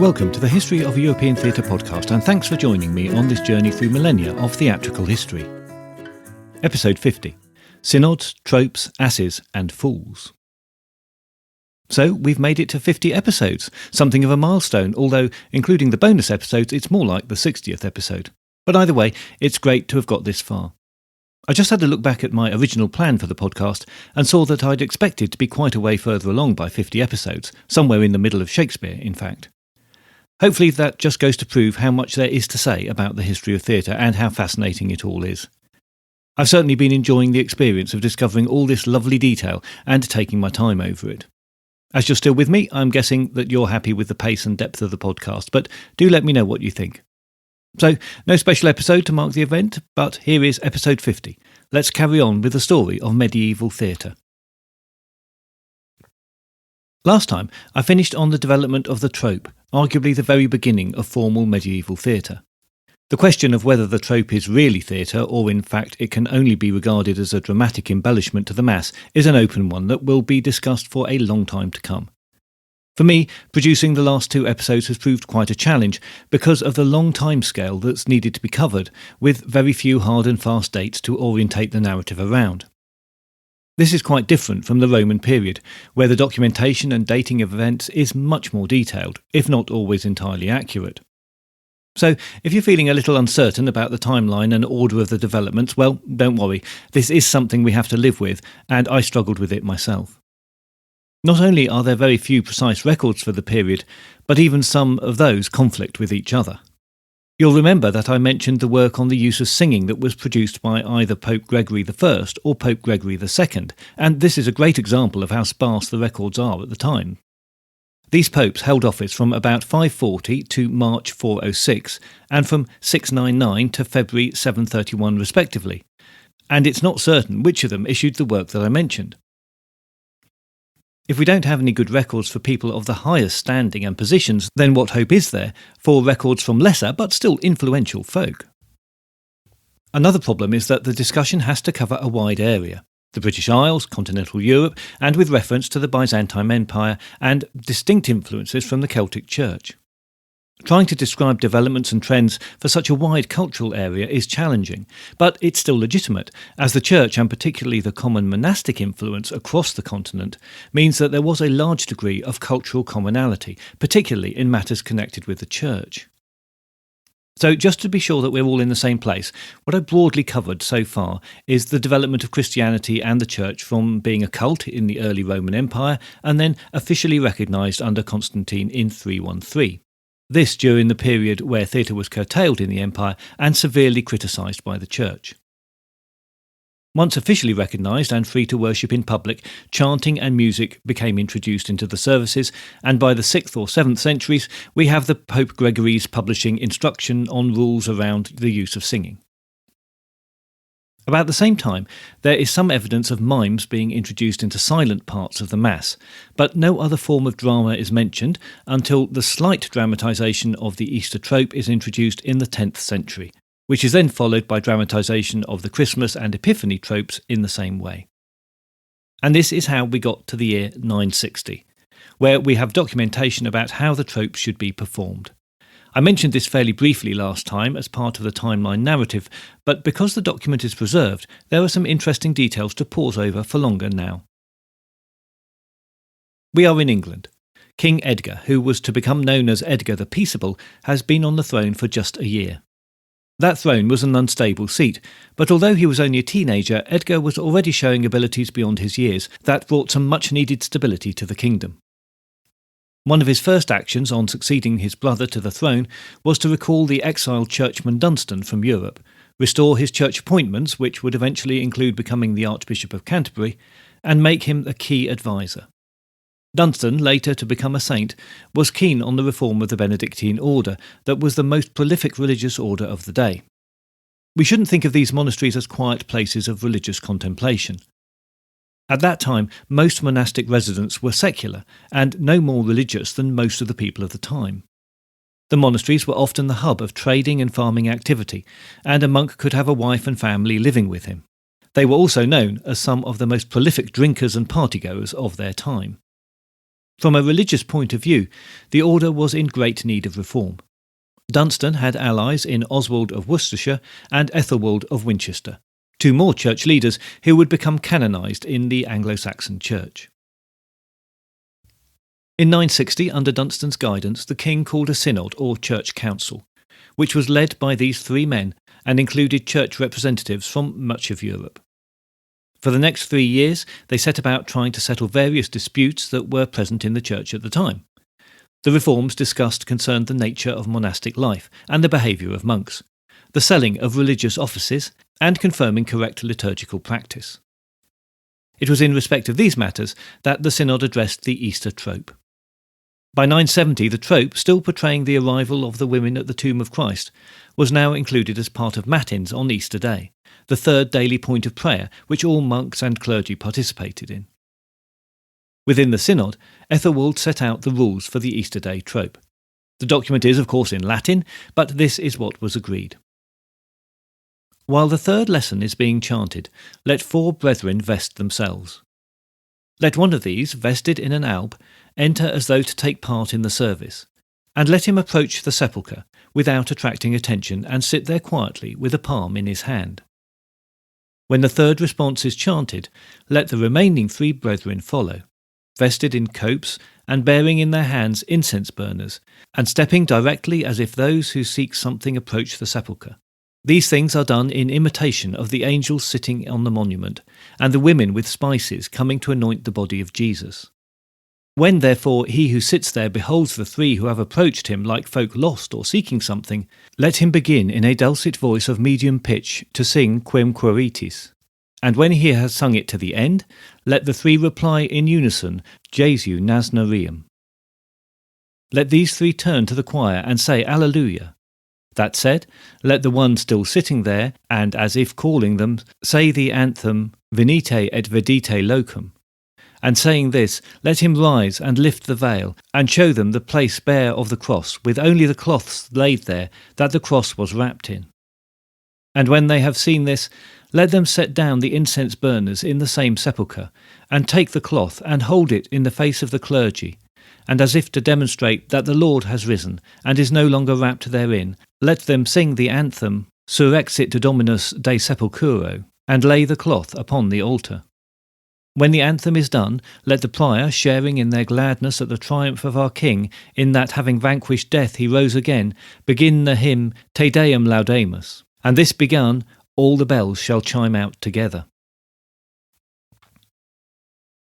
Welcome to the History of European Theatre podcast, and thanks for joining me on this journey through millennia of theatrical history. Episode 50, Synods, Tropes, Asses and Fools. So we've made it to 50 episodes, something of a milestone, although including the bonus episodes it's more like the 60th episode. But either way, it's great to have got this far. I just had to look back at my original plan for the podcast and saw that I'd expected to be quite a way further along by 50 episodes, somewhere in the middle of Shakespeare, in fact. Hopefully that just goes to prove how much there is to say about the history of theatre and how fascinating it all is. I've certainly been enjoying the experience of discovering all this lovely detail and taking my time over it. As you're still with me, I'm guessing that you're happy with the pace and depth of the podcast, but do let me know what you think. So, no special episode to mark the event, but here is episode 50. Let's carry on with the story of medieval theatre. Last time, I finished on the development of the trope, arguably the very beginning of formal medieval theatre. The question of whether the trope is really theatre, or in fact it can only be regarded as a dramatic embellishment to the mass, is an open one that will be discussed for a long time to come. For me, producing the last two episodes has proved quite a challenge because of the long timescale that's needed to be covered, with very few hard and fast dates to orientate the narrative around. This is quite different from the Roman period, where the documentation and dating of events is much more detailed, if not always entirely accurate. So, if you're feeling a little uncertain about the timeline and order of the developments, well, don't worry, this is something we have to live with, and I struggled with it myself. Not only are there very few precise records for the period, but even some of those conflict with each other. You'll remember that I mentioned the work on the use of singing that was produced by either Pope Gregory I or Pope Gregory II, and this is a great example of how sparse the records are at the time. These popes held office from about 540 to March 406, and from 699 to February 731 respectively, and it's not certain which of them issued the work that I mentioned. If we don't have any good records for people of the highest standing and positions, then what hope is there for records from lesser but still influential folk? Another problem is that the discussion has to cover a wide area: the British Isles, continental Europe, and with reference to the Byzantine Empire and distinct influences from the Celtic Church. Trying to describe developments and trends for such a wide cultural area is challenging, but it's still legitimate, as the Church, and particularly the common monastic influence across the continent, means that there was a large degree of cultural commonality, particularly in matters connected with the Church. So, just to be sure that we're all in the same place, what I've broadly covered so far is the development of Christianity and the Church from being a cult in the early Roman Empire and then officially recognised under Constantine in 313. This during the period where theatre was curtailed in the empire and severely criticised by the Church. Once officially recognised and free to worship in public, chanting and music became introduced into the services, and by the 6th or 7th centuries we have the Pope Gregory's publishing instruction on rules around the use of singing. About the same time, there is some evidence of mimes being introduced into silent parts of the Mass, but no other form of drama is mentioned until the slight dramatisation of the Easter trope is introduced in the 10th century, which is then followed by dramatisation of the Christmas and Epiphany tropes in the same way. And this is how we got to the year 960, where we have documentation about how the tropes should be performed. I mentioned this fairly briefly last time as part of the timeline narrative, but because the document is preserved, there are some interesting details to pause over for longer now. We are in England. King Edgar, who was to become known as Edgar the Peaceable, has been on the throne for just a year. That throne was an unstable seat, but although he was only a teenager, Edgar was already showing abilities beyond his years that brought some much-needed stability to the kingdom. One of his first actions on succeeding his brother to the throne was to recall the exiled churchman Dunstan from Europe, restore his church appointments, which would eventually include becoming the Archbishop of Canterbury, and make him a key advisor. Dunstan, later to become a saint, was keen on the reform of the Benedictine order that was the most prolific religious order of the day. We shouldn't think of these monasteries as quiet places of religious contemplation. At that time, most monastic residents were secular and no more religious than most of the people of the time. The monasteries were often the hub of trading and farming activity, and a monk could have a wife and family living with him. They were also known as some of the most prolific drinkers and partygoers of their time. From a religious point of view, the order was in great need of reform. Dunstan had allies in Oswald of Worcestershire and Ethelwald of Winchester, two more church leaders who would become canonised in the Anglo-Saxon Church. In 960, under Dunstan's guidance, the king called a synod or church council, which was led by these three men and included church representatives from much of Europe. For the next 3 years, they set about trying to settle various disputes that were present in the church at the time. The reforms discussed concerned the nature of monastic life and the behaviour of monks, the selling of religious offices, and confirming correct liturgical practice. It was in respect of these matters that the synod addressed the Easter trope. By 970, the trope, still portraying the arrival of the women at the tomb of Christ, was now included as part of Matins on Easter Day, the third daily point of prayer which all monks and clergy participated in. Within the synod, Ethelwald set out the rules for the Easter Day trope. The document is, of course, in Latin, but this is what was agreed. While the third lesson is being chanted, let 4 brethren vest themselves. Let one of these, vested in an alb, enter as though to take part in the service, and let him approach the sepulchre without attracting attention and sit there quietly with a palm in his hand. When the third response is chanted, let the remaining 3 brethren follow, vested in copes and bearing in their hands incense burners, and stepping directly as if those who seek something approach the sepulchre. These things are done in imitation of the angels sitting on the monument, and the women with spices coming to anoint the body of Jesus. When, therefore, he who sits there beholds the 3 who have approached him like folk lost or seeking something, let him begin in a dulcet voice of medium pitch to sing Quem Quiritis. And when he has sung it to the end, let the 3 reply in unison, Jesu Nasnareum. Let these 3 turn to the choir and say Alleluia. That said, let the one still sitting there, and as if calling them, say the anthem Venite et vedite locum. And saying this, let him rise and lift the veil, and show them the place bare of the cross, with only the cloths laid there that the cross was wrapped in. And when they have seen this, let them set down the incense burners in the same sepulchre, and take the cloth and hold it in the face of the clergy, and as if to demonstrate that the Lord has risen, and is no longer wrapped therein, let them sing the anthem Surrexit Dominus de Sepulchro, and lay the cloth upon the altar. When the anthem is done, let the prior, sharing in their gladness at the triumph of our King, in that having vanquished death he rose again, begin the hymn Te Deum Laudamus. And this begun, all the bells shall chime out together.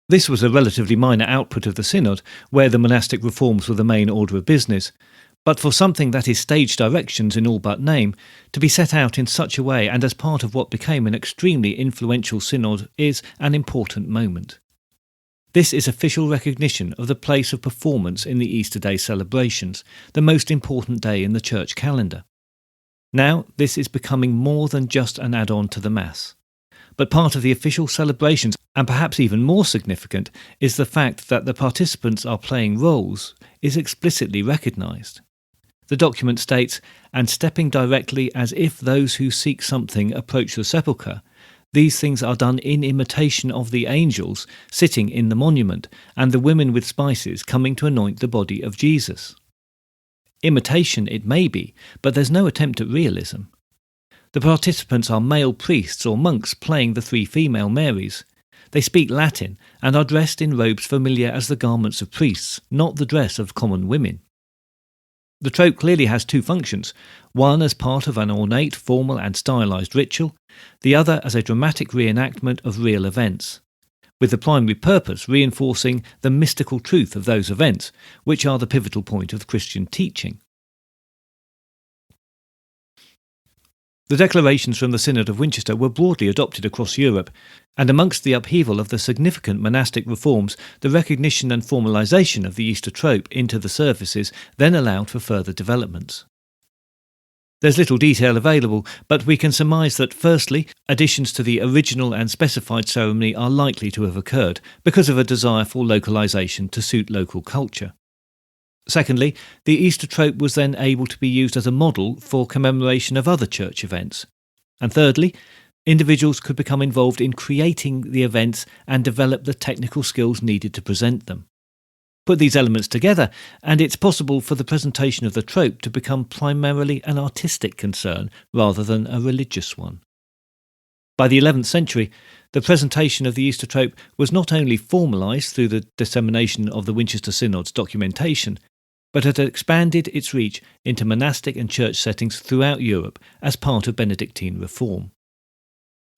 This was a relatively minor output of the synod, where the monastic reforms were the main order of business, but for something that is stage directions in all but name, to be set out in such a way and as part of what became an extremely influential synod is an important moment. This is official recognition of the place of performance in the Easter Day celebrations, the most important day in the church calendar. Now, this is becoming more than just an add-on to the Mass, but part of the official celebrations, and perhaps even more significant, is the fact that the participants are playing roles is explicitly recognised. The document states, and stepping directly as if those who seek something approach the sepulchre, these things are done in imitation of the angels sitting in the monument, and the women with spices coming to anoint the body of Jesus. Imitation it may be, but there's no attempt at realism. The participants are male priests or monks playing the 3 female Marys. They speak Latin and are dressed in robes familiar as the garments of priests, not the dress of common women. The trope clearly has 2 functions, one as part of an ornate, formal and stylised ritual, the other as a dramatic reenactment of real events, with the primary purpose reinforcing the mystical truth of those events, which are the pivotal point of Christian teaching. The declarations from the Synod of Winchester were broadly adopted across Europe, and amongst the upheaval of the significant monastic reforms, the recognition and formalisation of the Easter trope into the services then allowed for further developments. There's little detail available, but we can surmise that, firstly, additions to the original and specified ceremony are likely to have occurred because of a desire for localisation to suit local culture. Secondly, the Easter trope was then able to be used as a model for commemoration of other church events. And thirdly, individuals could become involved in creating the events and develop the technical skills needed to present them. Put these elements together, and it's possible for the presentation of the trope to become primarily an artistic concern rather than a religious one. By the 11th century, the presentation of the Easter trope was not only formalised through the dissemination of the Winchester Synod's documentation, but had expanded its reach into monastic and church settings throughout Europe as part of Benedictine reform.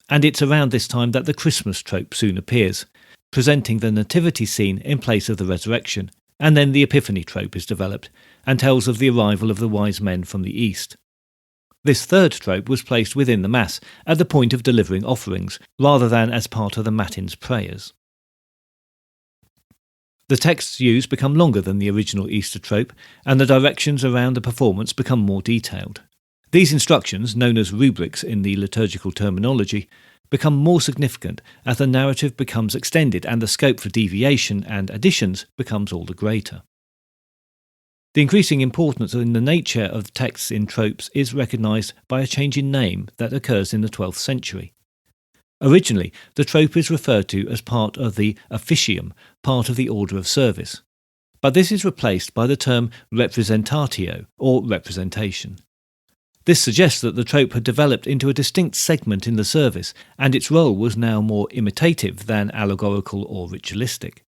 And it's around this time that the Christmas trope soon appears, presenting the nativity scene in place of the resurrection, and then the Epiphany trope is developed, and tells of the arrival of the wise men from the east. This third trope was placed within the Mass, at the point of delivering offerings, rather than as part of the Matins prayers. The texts used become longer than the original Easter trope, and the directions around the performance become more detailed. These instructions, known as rubrics in the liturgical terminology, become more significant as the narrative becomes extended and the scope for deviation and additions becomes all the greater. The increasing importance in the nature of texts in tropes is recognised by a change in name that occurs in the 12th century. Originally, the trope is referred to as part of the officium, part of the order of service, but this is replaced by the term representatio, or representation. This suggests that the trope had developed into a distinct segment in the service, and its role was now more imitative than allegorical or ritualistic.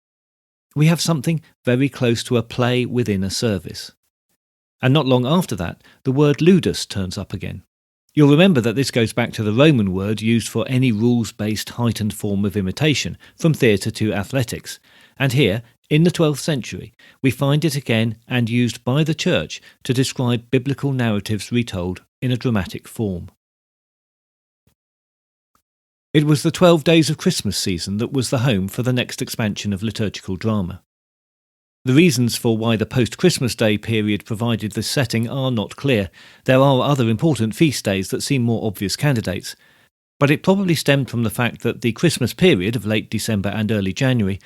We have something very close to a play within a service. And not long after that, the word ludus turns up again. You'll remember that this goes back to the Roman word used for any rules-based heightened form of imitation, from theatre to athletics, and here, in the 12th century, we find it again and used by the Church to describe biblical narratives retold in a dramatic form. It was the 12 days of Christmas season that was the home for the next expansion of liturgical drama. The reasons for why the post-Christmas Day period provided this setting are not clear. There are other important feast days that seem more obvious candidates, but it probably stemmed from the fact that the Christmas period of late December and early January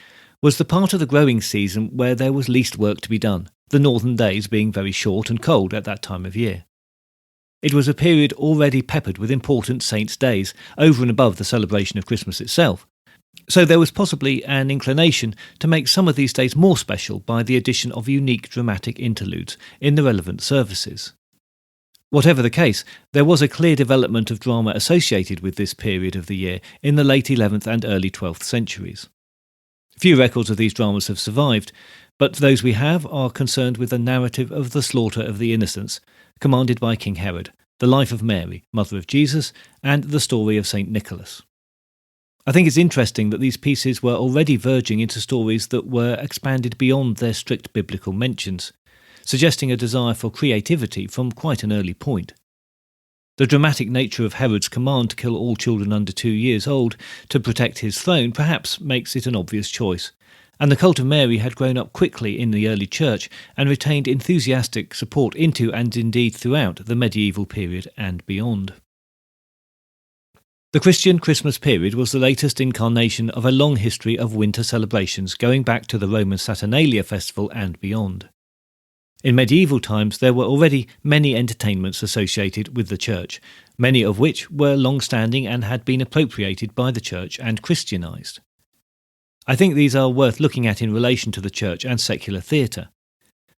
was the part of the growing season where there was least work to be done, the northern days being very short and cold at that time of year. It was a period already peppered with important saints' days, over and above the celebration of Christmas itself, so there was possibly an inclination to make some of these days more special by the addition of unique dramatic interludes in the relevant services. Whatever the case, there was a clear development of drama associated with this period of the year in the late 11th and early 12th centuries. Few records of these dramas have survived, but those we have are concerned with the narrative of the slaughter of the innocents, commanded by King Herod, the life of Mary, mother of Jesus, and the story of St. Nicholas. I think it's interesting that these pieces were already verging into stories that were expanded beyond their strict biblical mentions, suggesting a desire for creativity from quite an early point. The dramatic nature of Herod's command to kill all children under 2 years old to protect his throne perhaps makes it an obvious choice, and the cult of Mary had grown up quickly in the early church and retained enthusiastic support into and indeed throughout the medieval period and beyond. The Christian Christmas period was the latest incarnation of a long history of winter celebrations going back to the Roman Saturnalia festival and beyond. In medieval times there were already many entertainments associated with the Church, many of which were long-standing and had been appropriated by the Church and Christianised. I think these are worth looking at in relation to the Church and secular theatre.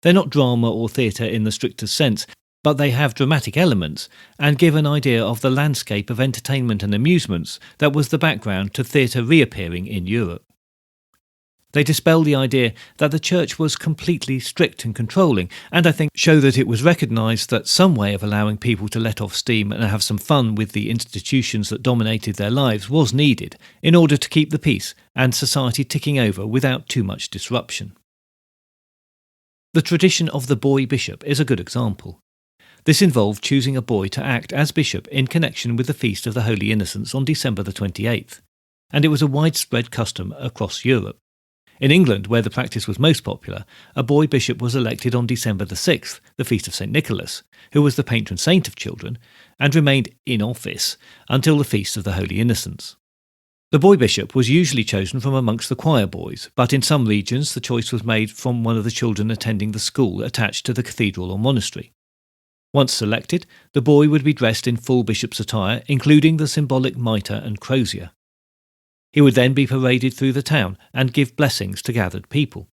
They're not drama or theatre in the strictest sense, but they have dramatic elements and give an idea of the landscape of entertainment and amusements that was the background to theatre reappearing in Europe. They dispel the idea that the Church was completely strict and controlling, and I think show that it was recognised that some way of allowing people to let off steam and have some fun with the institutions that dominated their lives was needed in order to keep the peace and society ticking over without too much disruption. The tradition of the boy bishop is a good example. This involved choosing a boy to act as bishop in connection with the Feast of the Holy Innocents on December the 28th, and it was a widespread custom across Europe. In England, where the practice was most popular, a boy bishop was elected on December the 6th, the feast of St. Nicholas, who was the patron saint of children, and remained in office until the Feast of the Holy Innocents. The boy bishop was usually chosen from amongst the choir boys, but in some regions the choice was made from one of the children attending the school attached to the cathedral or monastery. Once selected, the boy would be dressed in full bishop's attire, including the symbolic mitre and crozier. He would then be paraded through the town and give blessings to gathered people.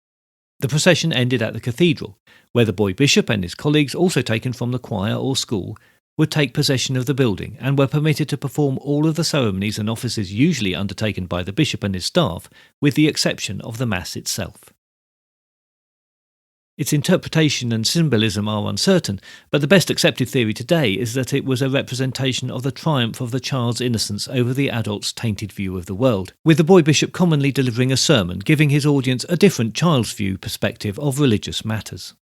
The procession ended at the cathedral, where the boy bishop and his colleagues, also taken from the choir or school, would take possession of the building and were permitted to perform all of the ceremonies and offices usually undertaken by the bishop and his staff, with the exception of the Mass itself. Its interpretation and symbolism are uncertain, but the best accepted theory today is that it was a representation of the triumph of the child's innocence over the adult's tainted view of the world, with the boy bishop commonly delivering a sermon, giving his audience a different child's view perspective of religious matters.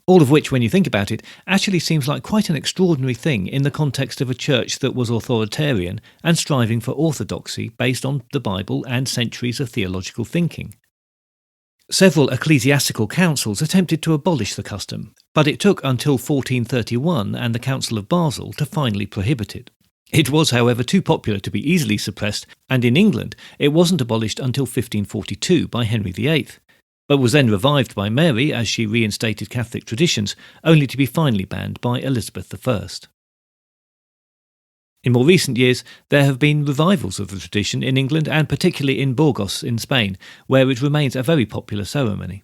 All of which, when you think about it, actually seems like quite an extraordinary thing in the context of a church that was authoritarian and striving for orthodoxy based on the Bible and centuries of theological thinking. Several ecclesiastical councils attempted to abolish the custom, but it took until 1431 and the Council of Basel to finally prohibit it. It was, however, too popular to be easily suppressed, and in England it wasn't abolished until 1542 by Henry VIII, but was then revived by Mary as she reinstated Catholic traditions, only to be finally banned by Elizabeth I. In more recent years, there have been revivals of the tradition in England and particularly in Burgos in Spain, where it remains a very popular ceremony.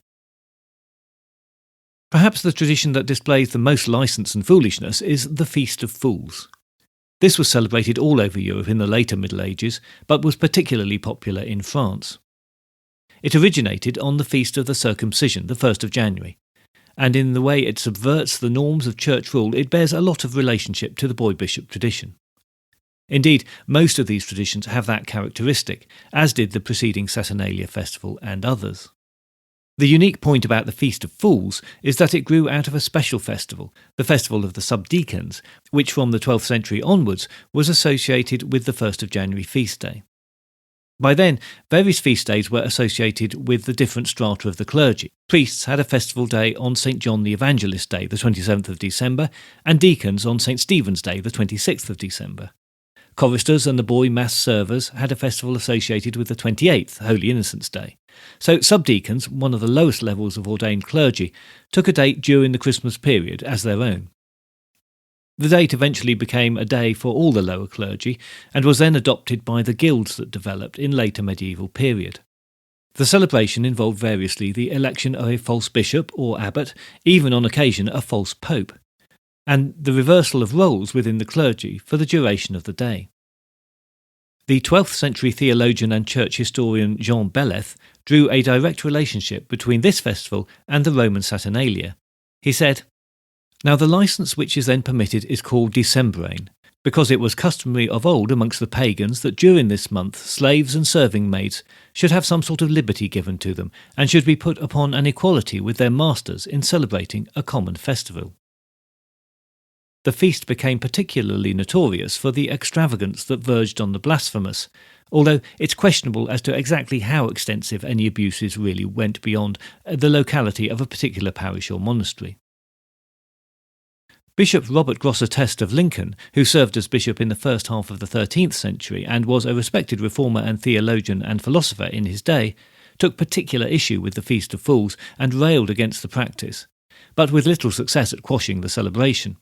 Perhaps the tradition that displays the most licence and foolishness is the Feast of Fools. This was celebrated all over Europe in the later Middle Ages, but was particularly popular in France. It originated on the Feast of the Circumcision, the 1st of January, and in the way it subverts the norms of church rule, it bears a lot of relationship to the boy bishop tradition. Indeed, most of these traditions have that characteristic, as did the preceding Saturnalia festival and others. The unique point about the Feast of Fools is that it grew out of a special festival, the festival of the subdeacons, which from the 12th century onwards was associated with the 1st of January feast day. By then, various feast days were associated with the different strata of the clergy. Priests had a festival day on St. John the Evangelist Day, the 27th of December, and deacons on St. Stephen's Day, the 26th of December. Choristers and the boy mass servers had a festival associated with the 28th, Holy Innocents' Day. So subdeacons, one of the lowest levels of ordained clergy, took a date during the Christmas period as their own. The date eventually became a day for all the lower clergy and was then adopted by the guilds that developed in later medieval period. The celebration involved variously the election of a false bishop or abbot, even on occasion a false pope, and the reversal of roles within the clergy for the duration of the day. The 12th century theologian and church historian Jean Belleth drew a direct relationship between this festival and the Roman Saturnalia. He said, "Now the licence which is then permitted is called Decembrine, because it was customary of old amongst the pagans that during this month slaves and serving maids should have some sort of liberty given to them, and should be put upon an equality with their masters in celebrating a common festival." The feast became particularly notorious for the extravagance that verged on the blasphemous, although it's questionable as to exactly how extensive any abuses really went beyond the locality of a particular parish or monastery. Bishop Robert Grosseteste of Lincoln, who served as bishop in the first half of the 13th century and was a respected reformer and theologian and philosopher in his day, took particular issue with the Feast of Fools and railed against the practice, but with little success at quashing the celebration.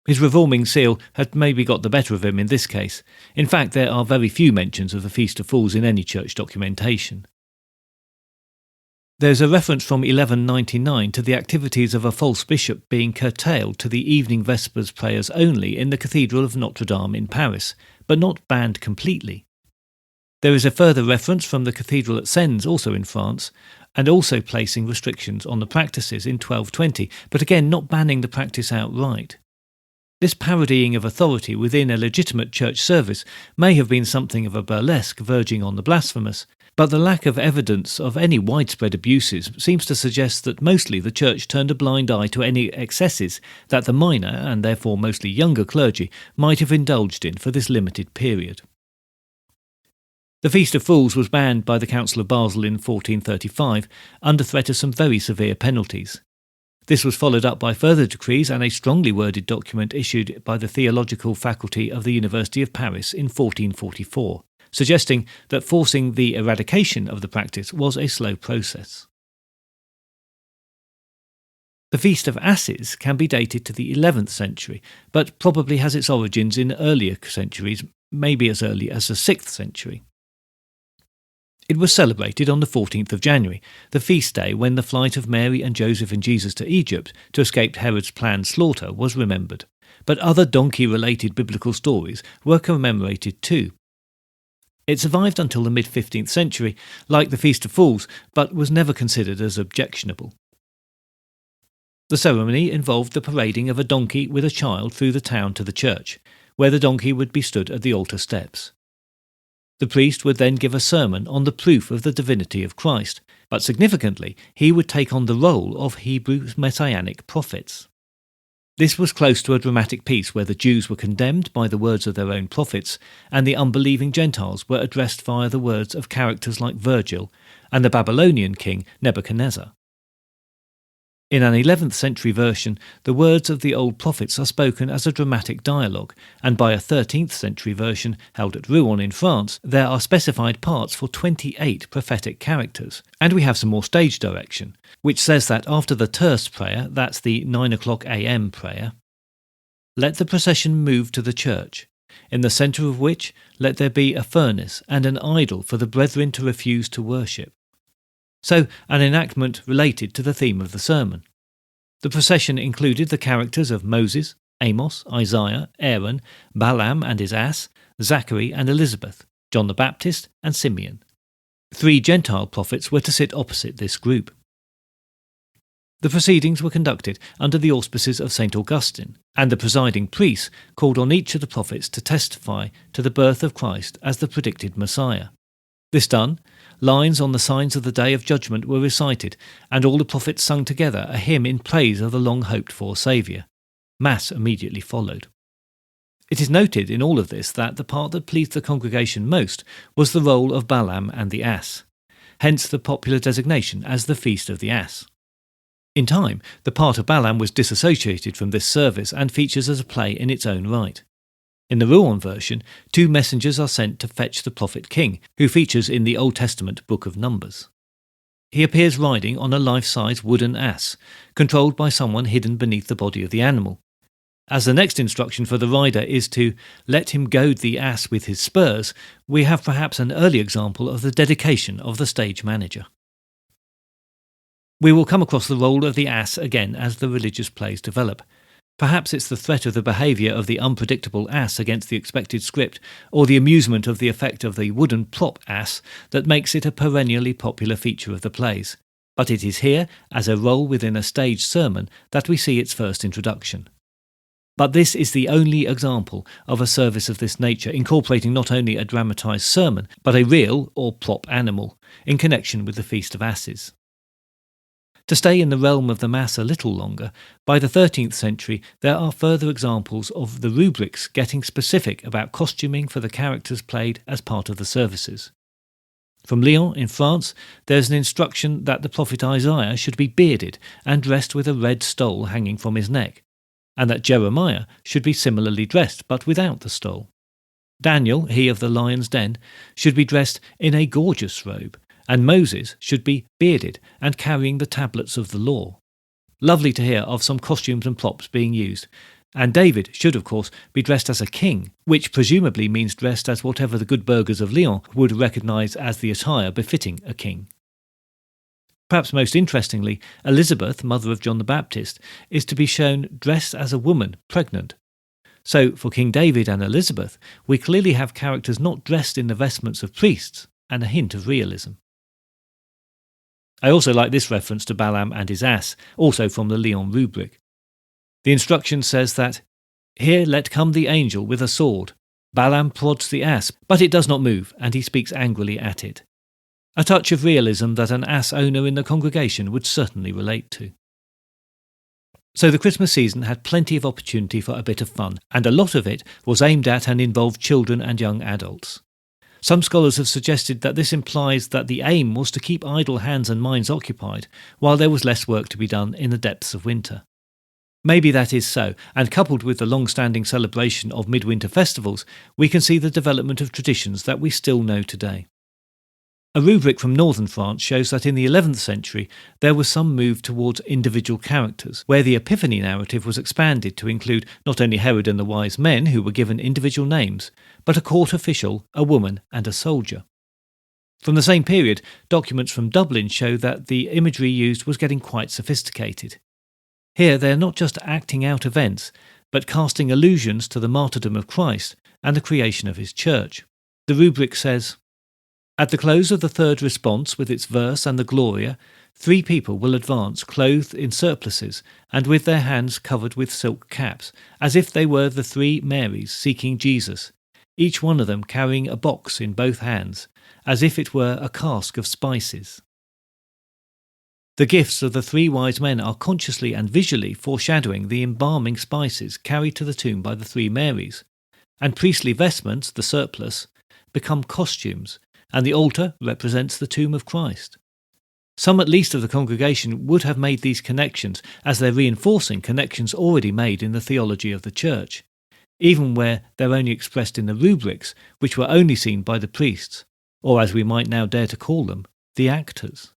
His reforming zeal had maybe got the better of him in this case. In fact, there are very few mentions of the Feast of Fools in any church documentation. There's a reference from 1199 to the activities of a false bishop being curtailed to the evening Vespers prayers only in the Cathedral of Notre Dame in Paris, but not banned completely. There is a further reference from the cathedral at Sens, also in France, and also placing restrictions on the practices in 1220, but again not banning the practice outright. This parodying of authority within a legitimate church service may have been something of a burlesque verging on the blasphemous, but the lack of evidence of any widespread abuses seems to suggest that mostly the church turned a blind eye to any excesses that the minor, and therefore mostly younger clergy, might have indulged in for this limited period. The Feast of Fools was banned by the Council of Basel in 1435 under threat of some very severe penalties. This was followed up by further decrees and a strongly worded document issued by the Theological Faculty of the University of Paris in 1444, suggesting that forcing the eradication of the practice was a slow process. The Feast of Asses can be dated to the 11th century, but probably has its origins in earlier centuries, maybe as early as the 6th century. It was celebrated on the 14th of January, the feast day when the flight of Mary and Joseph and Jesus to Egypt to escape Herod's planned slaughter was remembered. But other donkey-related biblical stories were commemorated too. It survived until the mid-15th century, like the Feast of Fools, but was never considered as objectionable. The ceremony involved the parading of a donkey with a child through the town to the church, where the donkey would be stood at the altar steps. The priest would then give a sermon on the proof of the divinity of Christ, but significantly, he would take on the role of Hebrew messianic prophets. This was close to a dramatic piece where the Jews were condemned by the words of their own prophets, and the unbelieving Gentiles were addressed via the words of characters like Virgil and the Babylonian king Nebuchadnezzar. In an 11th century version, the words of the old prophets are spoken as a dramatic dialogue, and by a 13th century version held at Rouen in France, there are specified parts for 28 prophetic characters. And we have some more stage direction, which says that after the terce prayer, that's the 9 o'clock a.m. prayer, let the procession move to the church, in the centre of which let there be a furnace and an idol for the brethren to refuse to worship. So, an enactment related to the theme of the sermon. The procession included the characters of Moses, Amos, Isaiah, Aaron, Balaam and his ass, Zachary and Elizabeth, John the Baptist and Simeon. 3 Gentile prophets were to sit opposite this group. The proceedings were conducted under the auspices of St. Augustine, and the presiding priest called on each of the prophets to testify to the birth of Christ as the predicted Messiah. This done, lines on the signs of the Day of Judgment were recited, and all the prophets sung together a hymn in praise of the long-hoped-for Saviour. Mass immediately followed. It is noted in all of this that the part that pleased the congregation most was the role of Balaam and the ass, hence the popular designation as the Feast of the Ass. In time, the part of Balaam was disassociated from this service and features as a play in its own right. In the Rouen version, 2 messengers are sent to fetch the prophet king, who features in the Old Testament Book of Numbers. He appears riding on a life-size wooden ass, controlled by someone hidden beneath the body of the animal. As the next instruction for the rider is to let him goad the ass with his spurs, we have perhaps an early example of the dedication of the stage manager. We will come across the role of the ass again as the religious plays develop. Perhaps it's the threat of the behaviour of the unpredictable ass against the expected script, or the amusement of the effect of the wooden prop ass, that makes it a perennially popular feature of the plays. But it is here, as a role within a staged sermon, that we see its first introduction. But this is the only example of a service of this nature incorporating not only a dramatised sermon, but a real, or prop animal, in connection with the Feast of Asses. To stay in the realm of the Mass a little longer, by the 13th century there are further examples of the rubrics getting specific about costuming for the characters played as part of the services. From Lyon in France, there is an instruction that the prophet Isaiah should be bearded and dressed with a red stole hanging from his neck, and that Jeremiah should be similarly dressed but without the stole. Daniel, he of the lion's den, should be dressed in a gorgeous robe, and Moses should be bearded and carrying the tablets of the law. Lovely to hear of some costumes and props being used. And David should, of course, be dressed as a king, which presumably means dressed as whatever the good burghers of Lyon would recognise as the attire befitting a king. Perhaps most interestingly, Elizabeth, mother of John the Baptist, is to be shown dressed as a woman, pregnant. So, for King David and Elizabeth, we clearly have characters not dressed in the vestments of priests, and a hint of realism. I also like this reference to Balaam and his ass, also from the Lyon rubric. The instruction says that, "Here let come the angel with a sword. Balaam prods the ass, but it does not move, and he speaks angrily at it." A touch of realism that an ass owner in the congregation would certainly relate to. So the Christmas season had plenty of opportunity for a bit of fun, and a lot of it was aimed at and involved children and young adults. Some scholars have suggested that this implies that the aim was to keep idle hands and minds occupied, while there was less work to be done in the depths of winter. Maybe that is so, and coupled with the long-standing celebration of midwinter festivals, we can see the development of traditions that we still know today. A rubric from northern France shows that in the 11th century there was some move towards individual characters, where the Epiphany narrative was expanded to include not only Herod and the wise men, who were given individual names, but a court official, a woman, and a soldier. From the same period, documents from Dublin show that the imagery used was getting quite sophisticated. Here they are not just acting out events, but casting allusions to the martyrdom of Christ and the creation of his church. The rubric says, "At the close of the third response with its verse and the Gloria, 3 people will advance clothed in surplices and with their hands covered with silk caps, as if they were the 3 Marys seeking Jesus, each one of them carrying a box in both hands, as if it were a cask of spices." The gifts of the 3 wise men are consciously and visually foreshadowing the embalming spices carried to the tomb by the 3 Marys, and priestly vestments, the surplice, become costumes, and the altar represents the tomb of Christ. Some at least of the congregation would have made these connections, as they're reinforcing connections already made in the theology of the Church, even where they're only expressed in the rubrics, which were only seen by the priests, or as we might now dare to call them, the actors.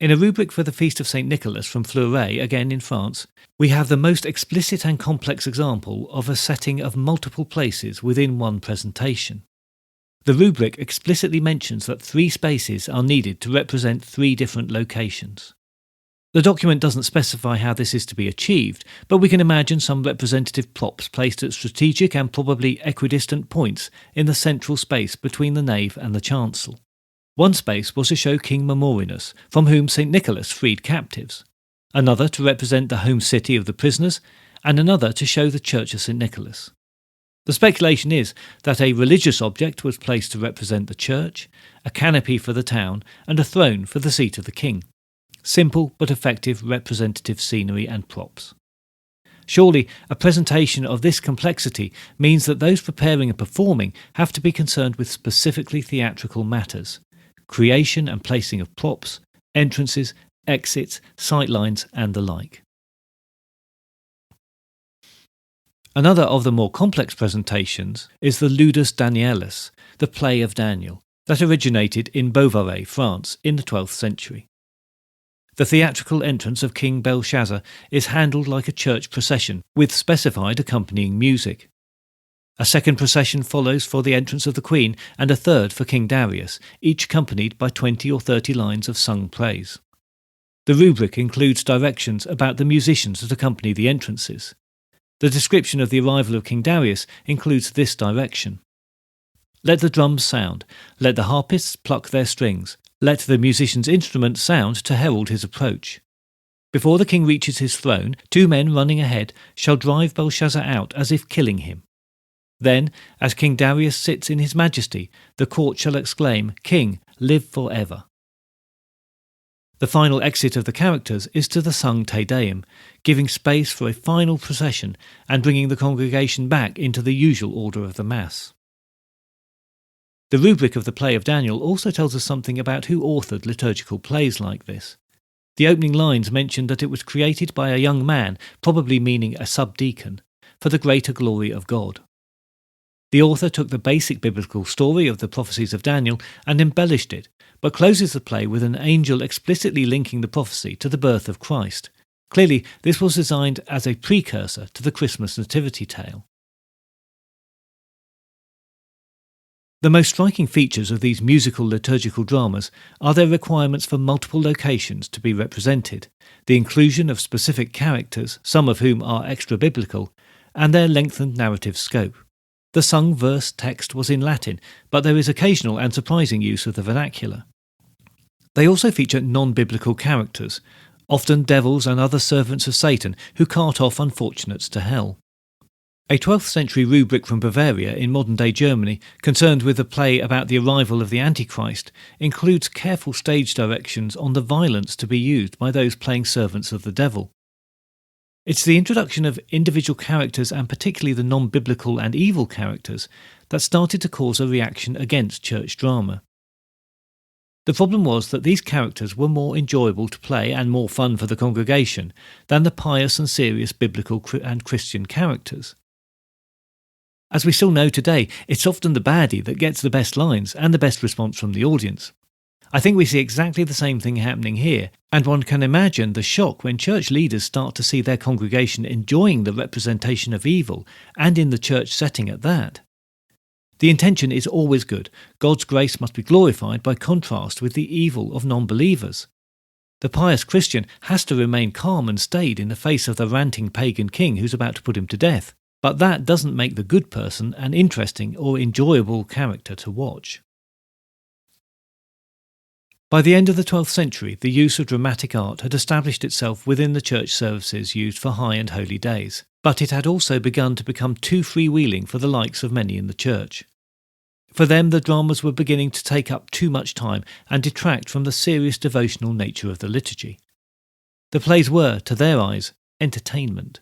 In a rubric for the Feast of St. Nicholas from Fleury, again in France, we have the most explicit and complex example of a setting of multiple places within one presentation. The rubric explicitly mentions that 3 spaces are needed to represent 3 different locations. The document doesn't specify how this is to be achieved, but we can imagine some representative props placed at strategic and probably equidistant points in the central space between the nave and the chancel. One space was to show King Memorinus, from whom St. Nicholas freed captives, another to represent the home city of the prisoners, and another to show the Church of St. Nicholas. The speculation is that a religious object was placed to represent the church, a canopy for the town, and a throne for the seat of the king. Simple but effective representative scenery and props. Surely, a presentation of this complexity means that those preparing and performing have to be concerned with specifically theatrical matters: creation and placing of props, entrances, exits, sightlines, and the like. Another of the more complex presentations is the Ludus Danielis, the play of Daniel, that originated in Beauvarais, France, in the 12th century. The theatrical entrance of King Belshazzar is handled like a church procession, with specified accompanying music. A second procession follows for the entrance of the Queen, and a third for King Darius, each accompanied by 20 or 30 lines of sung praise. The rubric includes directions about the musicians that accompany the entrances. The description of the arrival of King Darius includes this direction: "Let the drums sound, let the harpists pluck their strings, let the musician's instruments sound to herald his approach. Before the king reaches his throne, 2 men running ahead shall drive Belshazzar out as if killing him. Then, as King Darius sits in his majesty, the court shall exclaim, 'King, live for ever.'" The final exit of the characters is to the sung Te Deum, giving space for a final procession and bringing the congregation back into the usual order of the Mass. The rubric of the play of Daniel also tells us something about who authored liturgical plays like this. The opening lines mention that it was created by a young man, probably meaning a subdeacon, for the greater glory of God. The author took the basic biblical story of the prophecies of Daniel and embellished it, but closes the play with an angel explicitly linking the prophecy to the birth of Christ. Clearly, this was designed as a precursor to the Christmas nativity tale. The most striking features of these musical liturgical dramas are their requirements for multiple locations to be represented, the inclusion of specific characters, some of whom are extra-biblical, and their lengthened narrative scope. The sung verse text was in Latin, but there is occasional and surprising use of the vernacular. They also feature non-biblical characters, often devils and other servants of Satan who cart off unfortunates to hell. A 12th century rubric from Bavaria in modern-day Germany, concerned with the play about the arrival of the Antichrist, includes careful stage directions on the violence to be used by those playing servants of the devil. It's the introduction of individual characters, and particularly the non-biblical and evil characters, that started to cause a reaction against church drama. The problem was that these characters were more enjoyable to play and more fun for the congregation than the pious and serious biblical and Christian characters. As we still know today, it's often the baddie that gets the best lines and the best response from the audience. I think we see exactly the same thing happening here, and one can imagine the shock when church leaders start to see their congregation enjoying the representation of evil, and in the church setting at that. The intention is always good. God's grace must be glorified by contrast with the evil of non-believers. The pious Christian has to remain calm and staid in the face of the ranting pagan king who's about to put him to death. But that doesn't make the good person an interesting or enjoyable character to watch. By the end of the 12th century, the use of dramatic art had established itself within the church services used for high and holy days, but it had also begun to become too freewheeling for the likes of many in the church. For them, the dramas were beginning to take up too much time and detract from the serious devotional nature of the liturgy. The plays were, to their eyes, entertainment.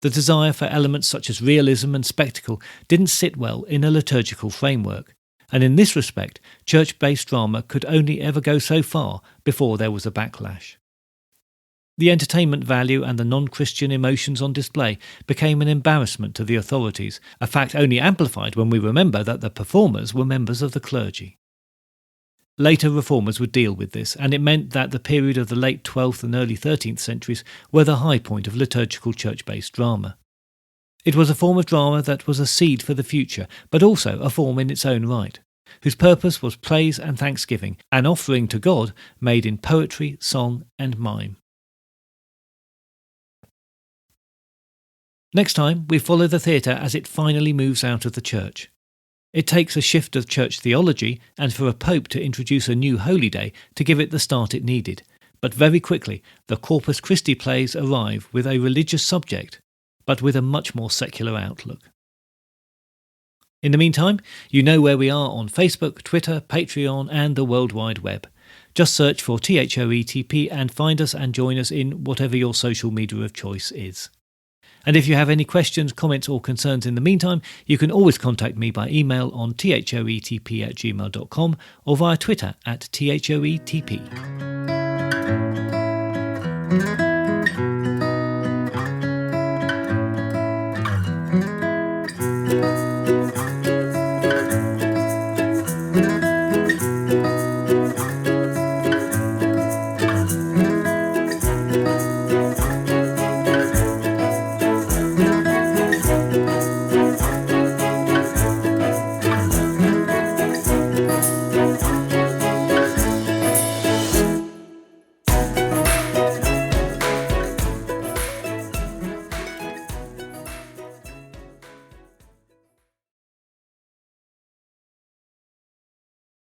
The desire for elements such as realism and spectacle didn't sit well in a liturgical framework, and in this respect, church-based drama could only ever go so far before there was a backlash. The entertainment value and the non-Christian emotions on display became an embarrassment to the authorities, a fact only amplified when we remember that the performers were members of the clergy. Later reformers would deal with this, and it meant that the period of the late 12th and early 13th centuries were the high point of liturgical church-based drama. It was a form of drama that was a seed for the future, but also a form in its own right, whose purpose was praise and thanksgiving, an offering to God made in poetry, song, and mime. Next time, we follow the theatre as it finally moves out of the church. It takes a shift of church theology and for a pope to introduce a new holy day to give it the start it needed, but very quickly the Corpus Christi plays arrive with a religious subject, but with a much more secular outlook. In the meantime, you know where we are on Facebook, Twitter, Patreon and the World Wide Web. Just search for THOETP and find us and join us in whatever your social media of choice is. And if you have any questions, comments or concerns in the meantime, you can always contact me by email on thoetp@gmail.com or via Twitter @thoetp.